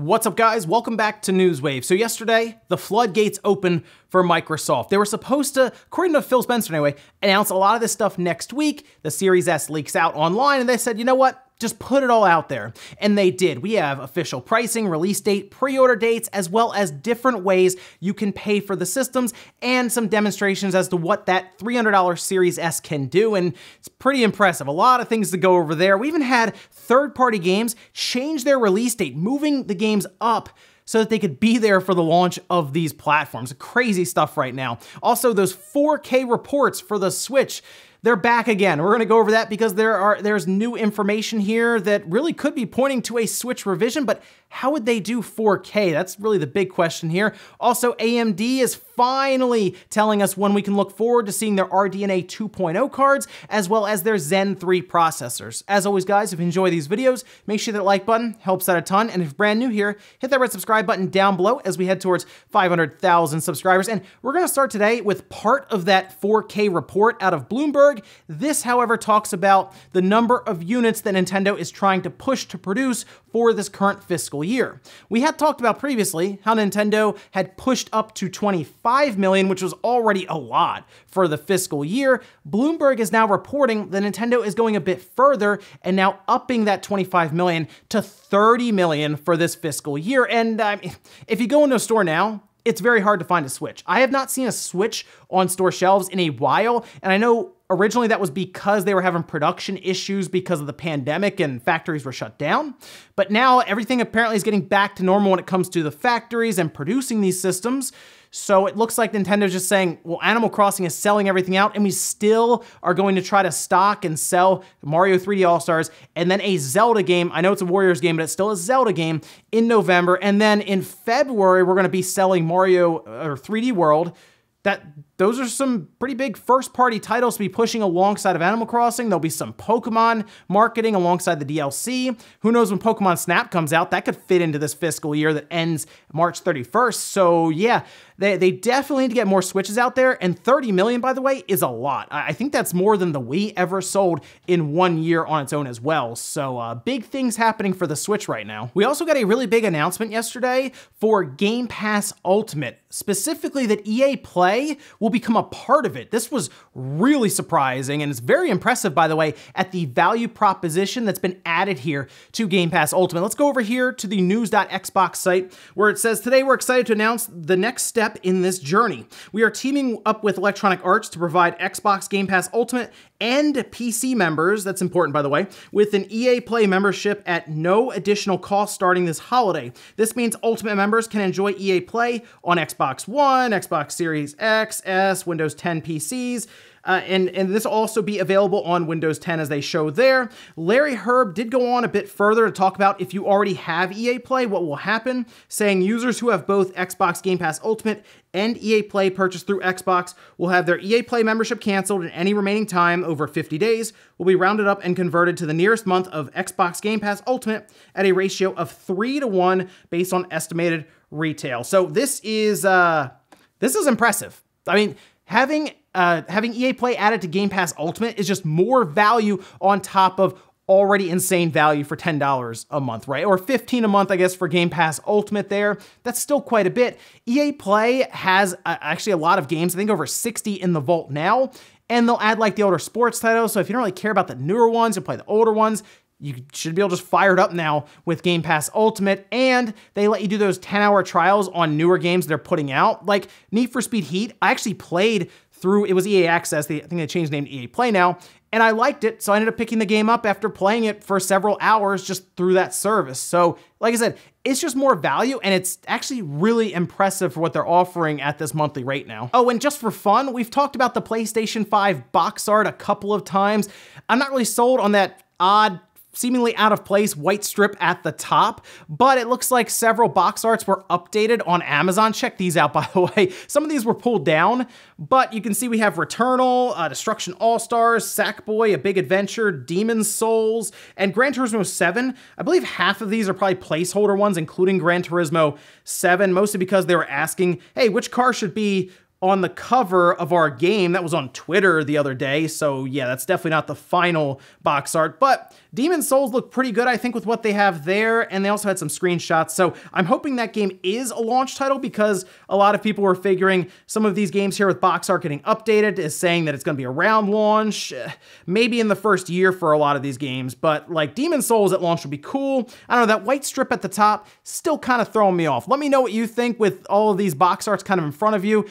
What's up, guys? Welcome back to Newswave. So yesterday, the floodgates open for Microsoft. They were supposed to, according to Phil Spencer anyway, announce a lot of this stuff next week. The Series S leaks out online, and they said, you know what? Just put it all out there. And they did. We have official pricing, release date, pre-order dates, as well as different ways you can pay for the systems and some demonstrations as to what that $300 Series S can do. And it's pretty impressive. A lot of things to go over there. We even had third-party games change their release date, moving the games up so that they could be there for the launch of these platforms. Crazy stuff right now. Also, those 4K reports for the Switch, they're back again. We're gonna go over that because there's new information here that really could be pointing to a Switch revision, but how would they do 4K? That's really the big question here. Also, AMD is finally telling us when we can look forward to seeing their RDNA 2.0 cards, as well as their Zen 3 processors. As always, guys, if you enjoy these videos, make sure that like button helps out a ton. And if you're brand new here, hit that red subscribe button down below as we head towards 500,000 subscribers. And we're gonna start today with part of that 4K report out of Bloomberg. This, however, talks about the number of units that Nintendo is trying to push to produce for this current fiscal year. We had talked about previously how Nintendo had pushed up to 25 million, which was already a lot for the fiscal year. Bloomberg is now reporting that Nintendo is going a bit further and now upping that 25 million to 30 million for this fiscal year. And if you go into a store now, it's very hard to find a Switch. I have not seen a Switch on store shelves in a while, and I know originally that was because they were having production issues because of the pandemic and factories were shut down. But now everything apparently is getting back to normal when it comes to the factories and producing these systems. So it looks like Nintendo's just saying, well, Animal Crossing is selling everything out, and we still are going to try to stock and sell Mario 3D All-Stars, and then a Zelda game. I know it's a Warriors game, but it's still a Zelda game in November. And then in February, we're going to be selling Mario or 3D World. Those are some pretty big first-party titles to be pushing alongside of Animal Crossing. There'll be some Pokemon marketing alongside the DLC. Who knows when Pokemon Snap comes out? That could fit into this fiscal year that ends March 31st. So yeah, they definitely need to get more Switches out there. And 30 million, by the way, is a lot. I think that's more than the Wii ever sold in 1 year on its own as well. So big things happening for the Switch right now. We also got a really big announcement yesterday for Game Pass Ultimate, specifically that EA Play will become a part of it. This was really surprising, and it's very impressive, by the way, at the value proposition that's been added here to Game Pass Ultimate. Let's go over here to the news.xbox site where it says, today we're excited to announce the next step in this journey. We are teaming up with Electronic Arts to provide Xbox Game Pass Ultimate and PC members, that's important by the way, with an EA Play membership at no additional cost starting this holiday. This means Ultimate members can enjoy EA Play on Xbox One, Xbox Series X, S, Windows 10 PCs, and this will also be available on Windows 10 as they show there. Larry Herb did go on a bit further to talk about if you already have EA Play, what will happen, saying users who have both Xbox Game Pass Ultimate and EA Play purchased through Xbox will have their EA Play membership canceled, and any remaining time over 50 days will be rounded up and converted to the nearest month of Xbox Game Pass Ultimate at a ratio of 3-to-1 based on estimated retail. So this is impressive. I mean, having EA Play added to Game Pass Ultimate is just more value on top of already insane value for $10 a month, right? Or $15 a month, I guess, for Game Pass Ultimate there. That's still quite a bit. EA Play has actually a lot of games, I think over 60 in the vault now, and they'll add like the older sports titles. So if you don't really care about the newer ones, you'll play the older ones, you should be able to just fire it up now with Game Pass Ultimate, and they let you do those 10-hour trials on newer games they're putting out. Like Need for Speed Heat, I actually played through, it was EA Access, I think they changed the name to EA Play now, and I liked it, so I ended up picking the game up after playing it for several hours just through that service. So, like I said, it's just more value, and it's actually really impressive for what they're offering at this monthly rate now. Oh, and just for fun, we've talked about the PlayStation 5 box art a couple of times. I'm not really sold on that odd, seemingly out of place white strip at the top, but it looks like several box arts were updated on Amazon. Check these out, by the way. Some of these were pulled down, but you can see we have Returnal, Destruction All-Stars, Sackboy, A Big Adventure, Demon's Souls, and Gran Turismo 7. I believe half of these are probably placeholder ones, including Gran Turismo 7, mostly because they were asking, hey, which car should be on the cover of our game. That was on Twitter the other day, so yeah, that's definitely not the final box art, but Demon's Souls look pretty good, I think, with what they have there, and they also had some screenshots, so I'm hoping that game is a launch title, because a lot of people were figuring some of these games here with box art getting updated is saying that it's going to be around launch, maybe in the first year for a lot of these games, but like Demon's Souls at launch would be cool. I don't know, that white strip at the top still kind of throwing me off. Let me know what you think with all of these box arts kind of in front of you.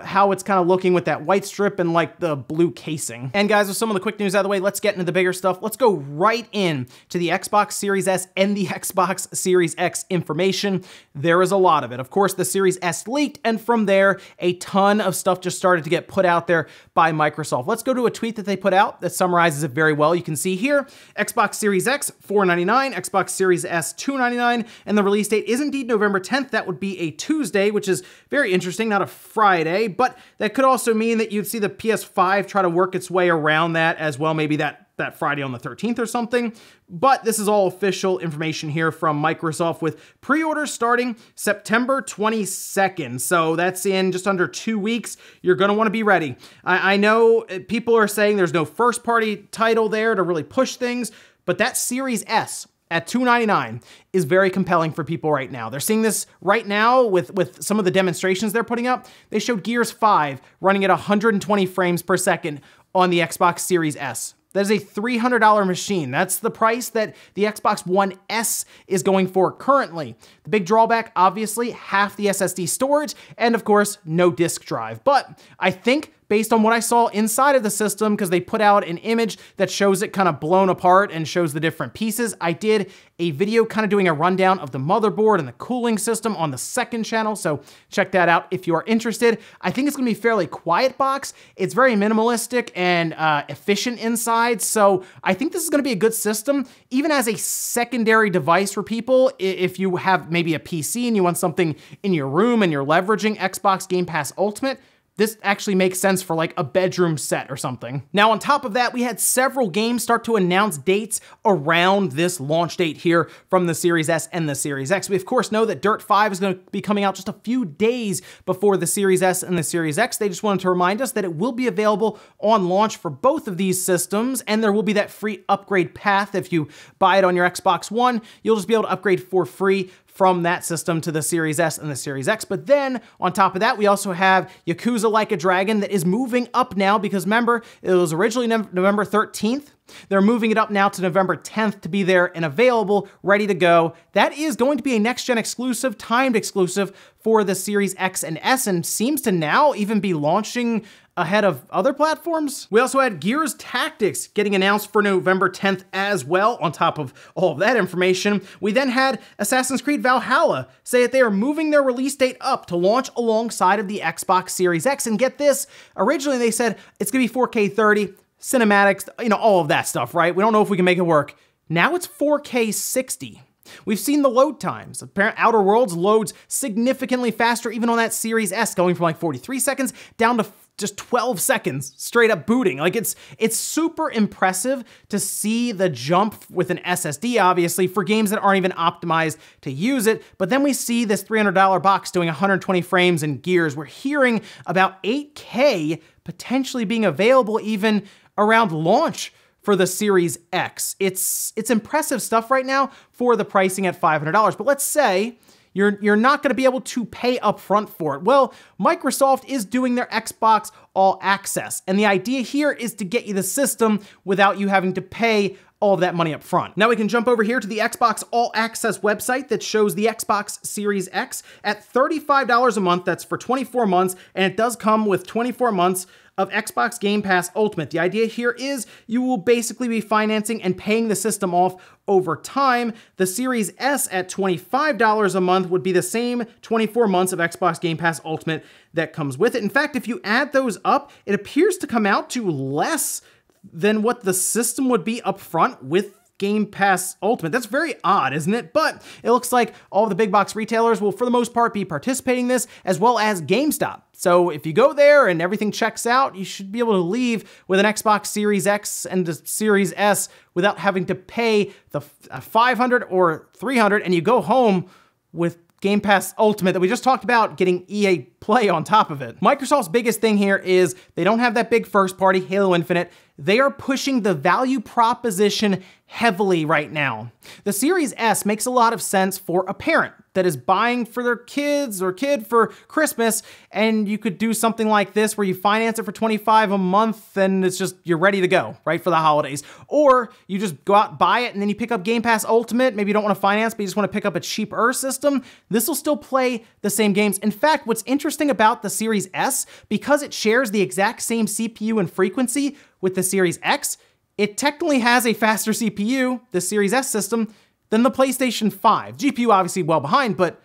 How it's kind of looking with that white strip and like the blue casing. And guys, with some of the quick news out of the way, let's get into the bigger stuff. Let's go right in to the Xbox Series S and the Xbox Series X information. There is a lot of it. Of course, the Series S leaked, and from there, a ton of stuff just started to get put out there by Microsoft. Let's go to a tweet that they put out that summarizes it very well. You can see here, Xbox Series X, $499, Xbox Series S, $299, and the release date is indeed November 10th. That would be a Tuesday, which is very interesting, not a Friday. But that could also mean that you'd see the PS5 try to work its way around that as well, maybe that Friday on the 13th or something. But this is all official information here from Microsoft, with pre-orders starting September 22nd. So that's in just under 2 weeks. You're going to want to be ready. I know people are saying there's no first-party title there to really push things, but that Series S at $299 is very compelling for people right now. They're seeing this right now with some of the demonstrations they're putting up. They showed Gears 5 running at 120 frames per second on the Xbox Series S. That is a $300 machine. That's the price that the Xbox One S is going for currently. The big drawback, obviously, half the SSD storage, and of course, no disk drive. But I think based on what I saw inside of the system, because they put out an image that shows it kind of blown apart and shows the different pieces. I did a video kind of doing a rundown of the motherboard and the cooling system on the second channel, so check that out if you are interested. I think it's gonna be a fairly quiet box. It's very minimalistic and efficient inside, so I think this is gonna be a good system, even as a secondary device for people. If you have maybe a PC and you want something in your room and you're leveraging Xbox Game Pass Ultimate, this actually makes sense for like a bedroom set or something. Now, on top of that, we had several games start to announce dates around this launch date here from the Series S and the Series X. We of course know that Dirt 5 is going to be coming out just a few days before the Series S and the Series X. They just wanted to remind us that it will be available on launch for both of these systems, and there will be that free upgrade path. If you buy it on your Xbox One, you'll just be able to upgrade for free from that system to the Series S and the Series X. But then, on top of that, we also have Yakuza Like a Dragon that is moving up now, because remember, it was originally November 13th. They're moving it up now to November 10th to be there and available, ready to go. That is going to be a next-gen exclusive, timed exclusive for the Series X and S, and seems to now even be launching ahead of other platforms. We also had Gears Tactics getting announced for November 10th as well, on top of all of that information. We then had Assassin's Creed Valhalla say that they are moving their release date up to launch alongside of the Xbox Series X. And get this, originally they said it's gonna be 4K 30, cinematics, you know, all of that stuff, right? We don't know if we can make it work. Now it's 4K 60. We've seen the load times. Apparently, Outer Worlds loads significantly faster, even on that Series S, going from like 43 seconds down to just 12 seconds straight up booting. Like it's super impressive to see the jump with an SSD, obviously, for games that aren't even optimized to use it. But then we see this $300 box doing 120 frames in Gears. We're hearing about 8K potentially being available even around launch for the Series X. It's impressive stuff right now for the pricing at $500. But let's say you're not going to be able to pay upfront for it. Well, Microsoft is doing their Xbox All Access, and the idea here is to get you the system without you having to pay all of that money up front. Now we can jump over here to the Xbox All Access website that shows the Xbox Series X at $35 a month. That's for 24 months, and it does come with 24 months of Xbox Game Pass Ultimate. The idea here is you will basically be financing and paying the system off over time. The Series S at $25 a month would be the same 24 months of Xbox Game Pass Ultimate that comes with it. In fact, if you add those up, it appears to come out to less than what the system would be upfront with Game Pass Ultimate. That's very odd, isn't it? But it looks like all the big box retailers will, for the most part, be participating in this, as well as GameStop. So if you go there and everything checks out, you should be able to leave with an Xbox Series X and the Series S without having to pay the $500 or $300, and you go home with Game Pass Ultimate that we just talked about getting EA Play on top of it. Microsoft's biggest thing here is they don't have that big first party Halo Infinite. They are pushing the value proposition heavily right now. The Series S makes a lot of sense for a parent that is buying for their kids or kid for Christmas, and you could do something like this where you finance it for $25 a month and it's just, you're ready to go, right, for the holidays. Or you just go out, buy it, and then you pick up Game Pass Ultimate. Maybe you don't want to finance, but you just want to pick up a cheaper system. This will still play the same games. In fact, what's interesting about the Series S, because it shares the exact same CPU and frequency with the Series X, it technically has a faster CPU, the Series S system, than the PlayStation 5. GPU obviously well behind, but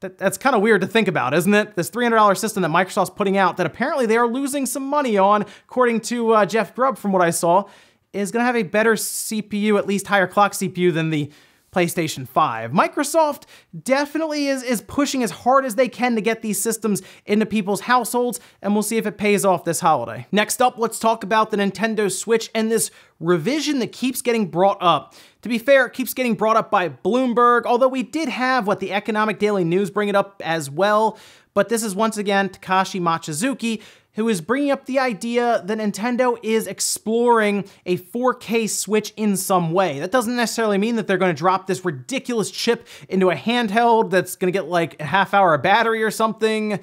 that's kind of weird to think about, isn't it? This $300 system that Microsoft's putting out that apparently they are losing some money on, according to Jeff Grubb from what I saw, is going to have a better CPU, at least higher clock CPU than the PlayStation 5. Microsoft definitely is pushing as hard as they can to get these systems into people's households, and we'll see if it pays off this holiday. Next up, let's talk about the Nintendo Switch and this revision that keeps getting brought up. To be fair, it keeps getting brought up by Bloomberg, although we did have the Economic Daily News bring it up as well. But this is once again Takashi Machizuki, who is bringing up the idea that Nintendo is exploring a 4K Switch in some way. That doesn't necessarily mean that they're going to drop this ridiculous chip into a handheld that's going to get like a half hour of battery or something,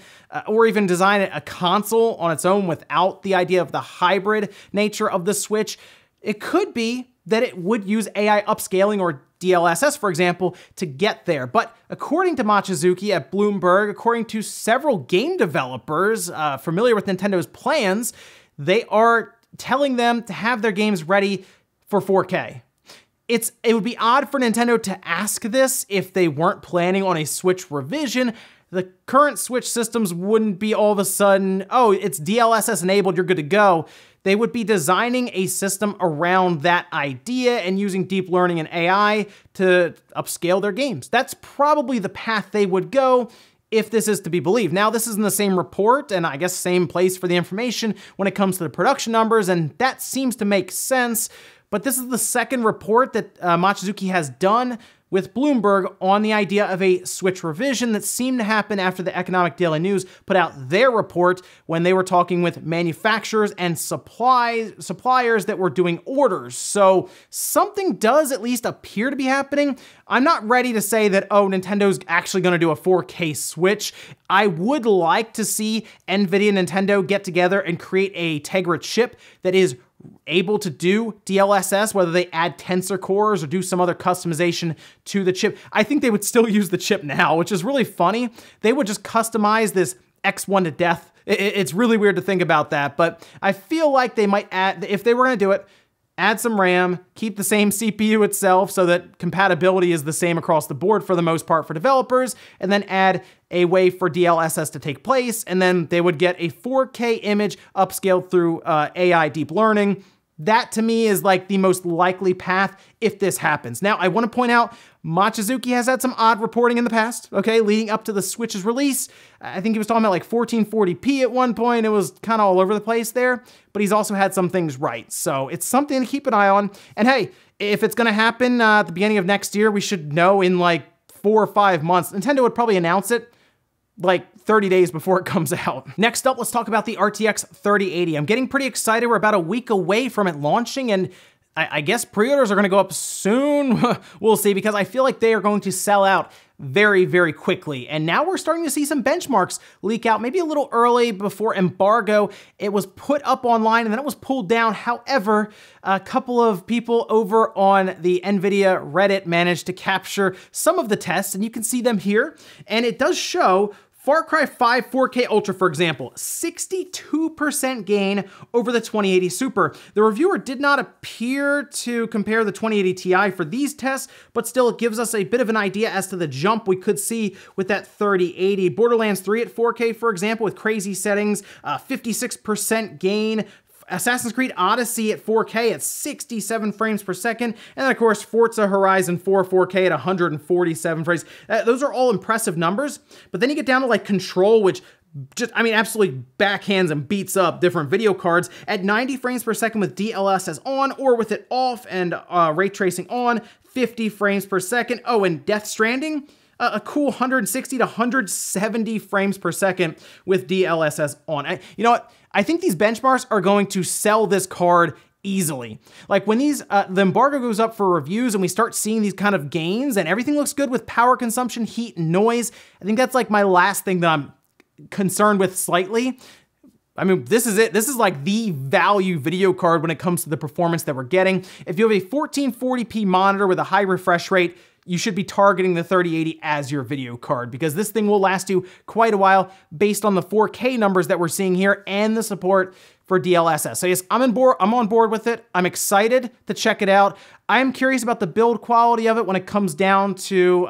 or even design a console on its own without the idea of the hybrid nature of the Switch. It could be that it would use AI upscaling or DLSS, for example, to get there. But according to Machizuki at Bloomberg, according to several game developers familiar with Nintendo's plans, they are telling them to have their games ready for 4K. It would be odd for Nintendo to ask this if they weren't planning on a Switch revision. The current Switch systems wouldn't be all of a sudden, oh, it's DLSS enabled, you're good to go. They would be designing a system around that idea and using deep learning and AI to upscale their games. That's probably the path they would go if this is to be believed. Now, this is in the same report and I guess same place for the information when it comes to the production numbers, and that seems to make sense. But this is the second report that Machizuki has done with Bloomberg on the idea of a Switch revision that seemed to happen after the Economic Daily News put out their report when they were talking with manufacturers and suppliers that were doing orders. So something does at least appear to be happening. I'm not ready to say that, oh, Nintendo's actually going to do a 4K Switch. I would like to see NVIDIA and Nintendo get together and create a Tegra chip that is able to do DLSS, whether they add tensor cores or do some other customization to the chip. I think they would still use the chip now, which is really funny. They would just customize this X1 to death. It's really weird to think about that, but I feel like they might add, if they were going to do it, add some RAM, keep the same CPU itself so that compatibility is the same across the board for the most part for developers, and then add a way for DLSS to take place, and then they would get a 4K image upscaled through AI deep learning. That to me is like the most likely path if this happens. Now, I want to point out Machizuki has had some odd reporting in the past, okay, leading up to the Switch's release. I think he was talking about like 1440p at one point. It was kind of all over the place there, but he's also had some things right. So it's something to keep an eye on. And hey, if it's going to happen at the beginning of next year, we should know in like 4 or 5 months. Nintendo would probably announce it like 30 days before it comes out. Next up, let's talk about the RTX 3080. I'm getting pretty excited. We're about a week away from it launching, and I guess pre-orders are going to go up soon. We'll see, because I feel like they are going to sell out very, very quickly. And now we're starting to see some benchmarks leak out, maybe a little early before embargo. It was put up online and then it was pulled down. However, a couple of people over on the NVIDIA Reddit managed to capture some of the tests, and you can see them here. And it does show Far Cry 5 4K Ultra, for example, 62% gain over the 2080 Super. The reviewer did not appear to compare the 2080 Ti for these tests, but still it gives us a bit of an idea as to the jump we could see with that 3080. Borderlands 3 at 4K, for example, with crazy settings, 56% gain. Assassin's Creed Odyssey at 4K at 67 frames per second, and then of course Forza Horizon 4 4K at 147 frames. Those are all impressive numbers, but then you get down to like Control, which just, I mean, absolutely backhands and beats up different video cards at 90 frames per second with DLSS on, or with it off and ray tracing on, 50 frames per second. Oh, and Death Stranding, a cool 160 to 170 frames per second with DLSS on. You know what? I think these benchmarks are going to sell this card easily. Like when the embargo goes up for reviews and we start seeing these kind of gains and everything looks good with power consumption, heat, and noise, I think that's like my last thing that I'm concerned with slightly. I mean, this is it. This is like the value video card when it comes to the performance that we're getting. If you have a 1440p monitor with a high refresh rate, you should be targeting the 3080 as your video card because this thing will last you quite a while based on the 4K numbers that we're seeing here and the support for DLSS. So yes, I'm on board with it. I'm excited to check it out. I'm curious about the build quality of it when it comes down to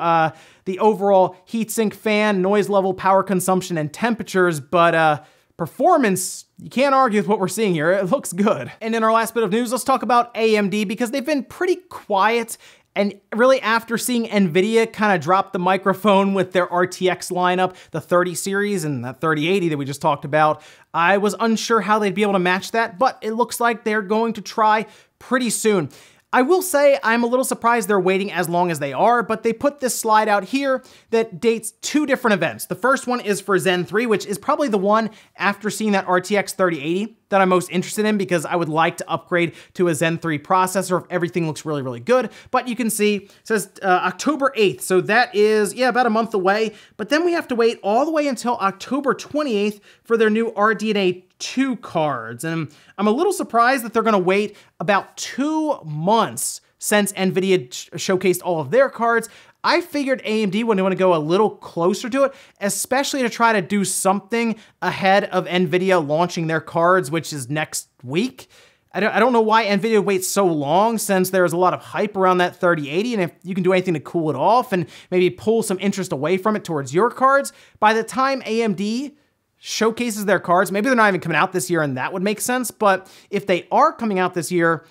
the overall heatsink fan, noise level, power consumption, and temperatures, but performance, you can't argue with what we're seeing here. It looks good. And in our last bit of news, let's talk about AMD because they've been pretty quiet. And really after seeing NVIDIA kind of drop the microphone with their RTX lineup, the 30 series and that 3080 that we just talked about, I was unsure how they'd be able to match that, but it looks like they're going to try pretty soon. I will say I'm a little surprised they're waiting as long as they are, but they put this slide out here that dates 2 different events. The first one is for Zen 3, which is probably the one after seeing that RTX 3080 that I'm most interested in because I would like to upgrade to a Zen 3 processor if everything looks really, really good. But you can see, it says October 8th, so that is, yeah, about a month away. But then we have to wait all the way until October 28th for their new RDNA 2 cards. And I'm a little surprised that they're gonna wait about 2 months since NVIDIA showcased all of their cards. I figured AMD would want to go a little closer to it, especially to try to do something ahead of NVIDIA launching their cards, which is next week. I don't know why NVIDIA waits so long since there's a lot of hype around that 3080, and if you can do anything to cool it off and maybe pull some interest away from it towards your cards, by the time AMD showcases their cards, maybe they're not even coming out this year and that would make sense, but if they are coming out this year,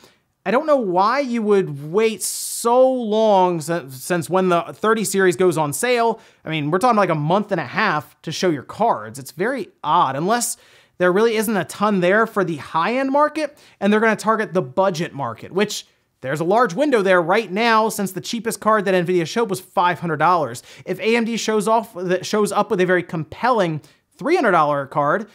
I don't know why you would wait so long since when the 30 series goes on sale. I mean, we're talking like a month and a half to show your cards. It's very odd, unless there really isn't a ton there for the high-end market and they're gonna target the budget market, which there's a large window there right now since the cheapest card that NVIDIA showed was $500. If AMD shows up with a very compelling $300 card,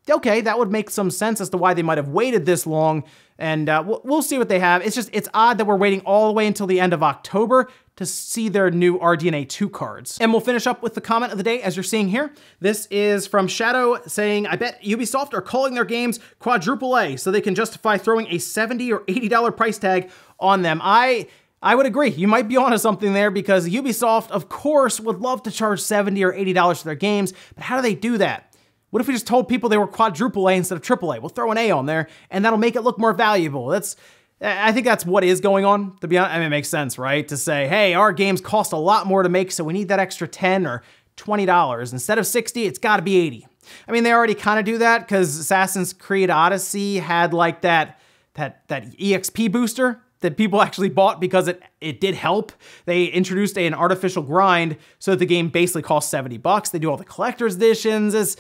okay, that would make some sense as to why they might have waited this long, and we'll see what they have. It's odd that we're waiting all the way until the end of October to see their new RDNA 2 cards. And we'll finish up with the comment of the day as you're seeing here. This is from Shadow saying, I bet Ubisoft are calling their games quadruple A so they can justify throwing a $70 or $80 price tag on them. I would agree. You might be onto something there because Ubisoft, of course, would love to charge $70 or $80 for their games, but how do they do that? What if we just told people they were quadruple A instead of triple A? We'll throw an A on there, and that'll make it look more valuable. I think that's what is going on, to be honest. I mean, it makes sense, right? To say, hey, our games cost a lot more to make, so we need that extra $10 or $20. Instead of $60, it's gotta be $80. I mean, they already kind of do that because Assassin's Creed Odyssey had like that EXP booster that people actually bought because it did help. They introduced an artificial grind so that the game basically costs $70. They do all the collector's editions.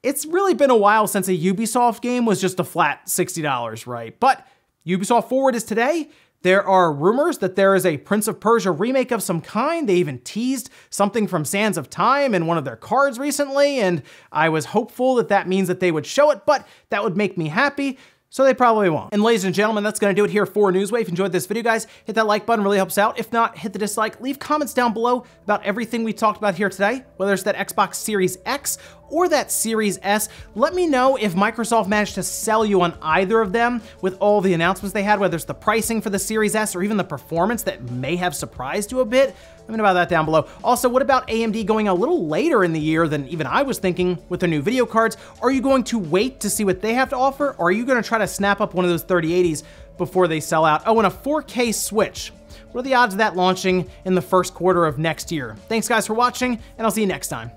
It's really been a while since a Ubisoft game was just a flat $60, right? But Ubisoft Forward is today. There are rumors that there is a Prince of Persia remake of some kind. They even teased something from Sands of Time in one of their cards recently, and I was hopeful that that means that they would show it, but that would make me happy. So they probably won't. And ladies and gentlemen, that's gonna do it here for Newswave. If you enjoyed this video, guys, hit that like button, really helps out. If not, hit the dislike. Leave comments down below about everything we talked about here today, whether it's that Xbox Series X or that Series S. Let me know if Microsoft managed to sell you on either of them with all the announcements they had, whether it's the pricing for the Series S or even the performance that may have surprised you a bit. Let me know about that down below. Also, what about AMD going a little later in the year than even I was thinking with their new video cards? Are you going to wait to see what they have to offer, or are you gonna try to snap up one of those 3080s before they sell out? Oh, and a 4K Switch. What are the odds of that launching in the first quarter of next year? Thanks guys for watching, and I'll see you next time.